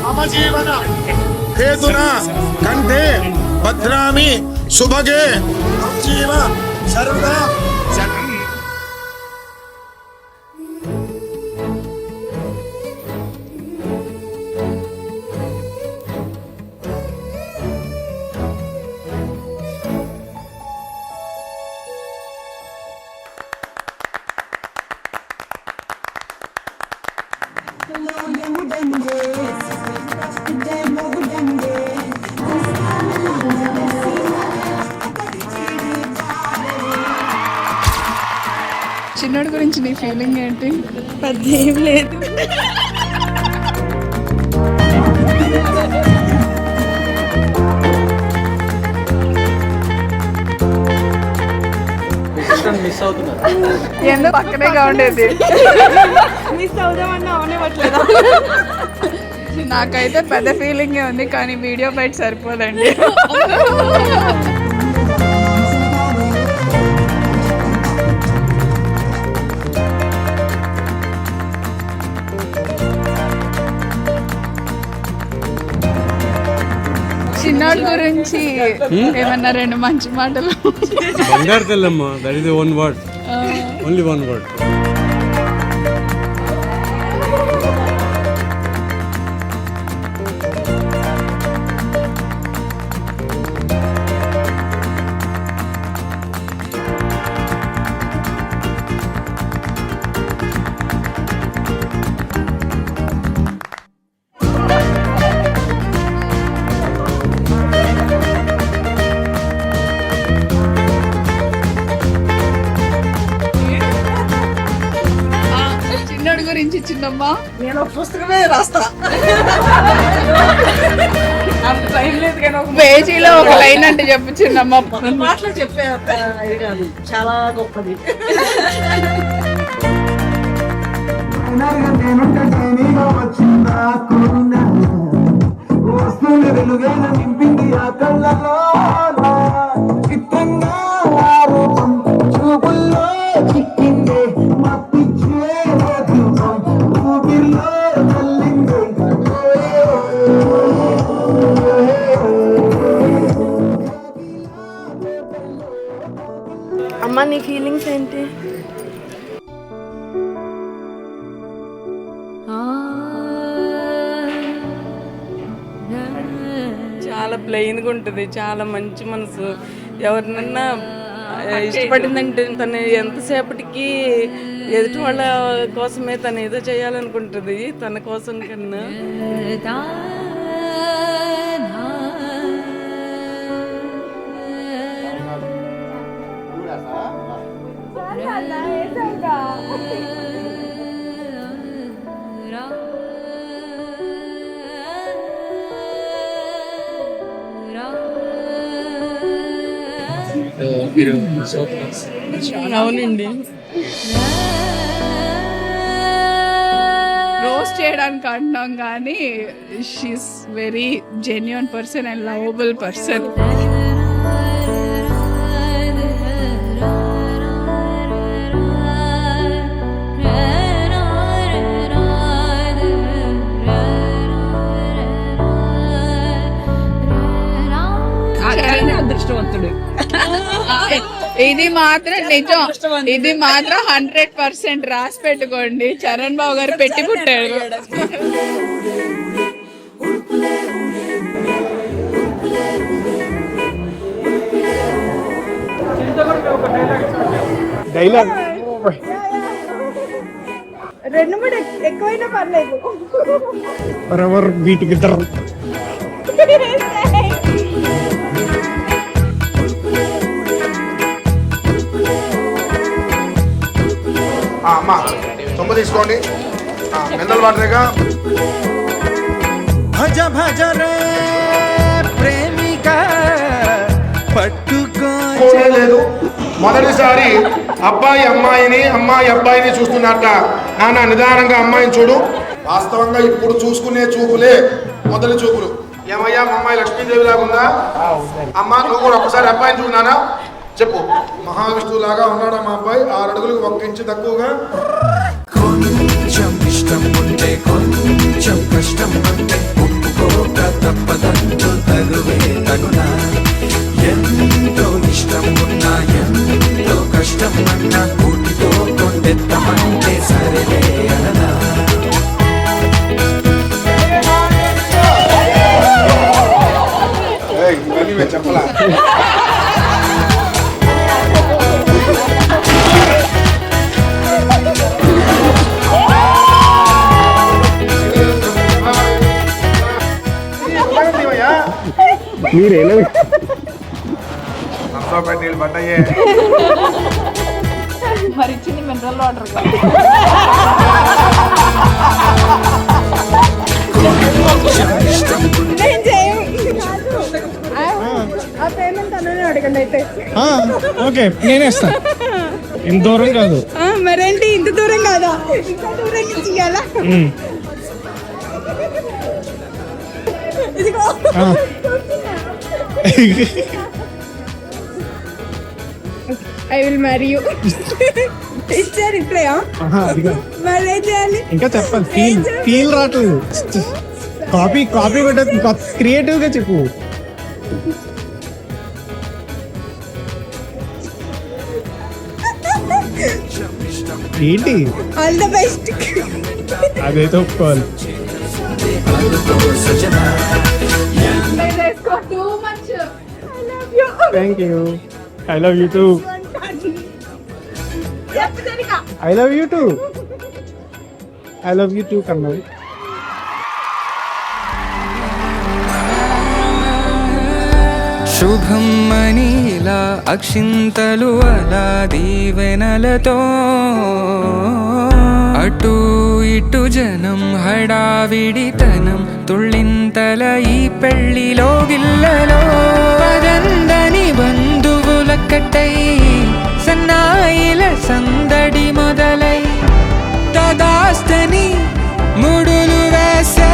మమ జీవన హేతున కంఠే భద్రామి శుభగే జీవ సర్వదా చిన్నోడి గురించి నీ ఫీలింగ్ ఏంటి? పెద్ద ఏం లేదు. మిస్ అవుతున్నారు. ఎందుకు పక్కనేగా ఉండేది? మిస్ అవుదామన్నా అవనివ్వట్లేదా? నాకైతే పెద్ద ఫీలింగే ఉంది, కానీ వీడియో బయట సరిపోదండి. చిన్నోడి గురించి ఏమన్నా రెండు మంచి మాటలు? బంగారు తెల్లమ్మ, that is one word, only one word. చిన్నోడి గురించి చిన్నమ్మా, నేను ఒక పుస్తకమే రాస్తా. అంత టైం లేదు కానీ ఒక పేజీలో ఒక లైన్ అంటే చెప్పు చిన్నమ్మ. మాటలు చెప్పే ఇది కాదు, చాలా గొప్పది. అమ్మ, నీ ఫీలింగ్స్ ఏంటి? చాలా ప్లెయిన్గా ఉంటుంది, చాలా మంచి మనసు. ఎవరినన్నా ఇష్టపడిందంటే తను ఎంతసేపటికి ఎదుటి వాళ్ళ కోసమే తను ఏదో చేయాలనుకుంటుంది, తన కోసం కన్నా. అవునండి. రోస్ట్ చేయడానికి అంటున్నాం కానీ she's very genuine person and lovable person. అదృష్టవంతుడు. ఇది మాత్రం నిజం, ఇది మాత్రం 100% రాసి పెట్టుకోండి. చరణ్ బాబు గారు పెట్టి పుట్టాడు. డైలాగ్ రెండు మూడు ఎక్కువైనా పర్లేదు. Forever be together. అమ్మ సొమ్ము తీసుకోండి, మినరల్ వాటరేగా. భజ భజ రే ప్రేమిక పట్టుకోలేదు. మొదటిసారి అబ్బాయి అమ్మాయిని, అమ్మాయి అబ్బాయిని చూస్తున్నట్ట. నాన్న నిదానంగా అమ్మాయిని చూడు. వాస్తవంగా ఇప్పుడు చూసుకునే చూపులే మొదటి చూపులు. ఏమయ్యా మా అమ్మాయి లక్ష్మీదేవి లాగా ఉందా? అమ్మ నువ్వు కూడా ఒక్కసారి అబ్బాయిని చూడనానా చెప్పు. మహావిష్ణువు లాగా ఉన్నాడా మా అబ్బాయి? 6 అడుగులకు 1 ఇంచు తక్కువగా. కొంచెం ఇష్టం ఉంటే కొంచెం కష్టం అంటే ఒప్పుకోక తప్పదంటూ తగువే తగునా ఎంతో ఇష్టం ఉన్నా ఎంతో కష్టం అన్నా కూటితో కొండెత్తమంటే సరేలే అననా ఇవన్నీ మేము చెప్పలా నీళ్ళు పడ్డాయే మరి ఇచ్చింది మినరల్ వాటర్ ఓకే నేనే ఇస్తాను ఇంత దూరం కాదు మరేంటి ఇంత దూరం కాదా ఇంత దూరం ఇయ్యాలా ఐ విల్ మ్యారీ యూ ఇచ్చారు ఇప్పుడే మరి ఏం చేయాలి ఇంకా చెప్పాలి ఫీల్ రావట్లేదు కాపీ కొట్టదు క్రియేటివ్ గా చెప్పు ఏంటి ఆల్ ద బెస్ట్ అదైతే ఒప్పుకోవాలి thank you I love you two I love you two I love you two కన్నా శుభం మనీలా అక్షింతలు అలా దీవెనలతో అటు ఇటు జనం హడావిడితనం తుళ్ళింతల ఈ పెళ్లిలో గిల్లలో పదందని బంధువులక్కటై సన్నాయిల సందడి మొదలై తదాస్తని ముడులు వేసే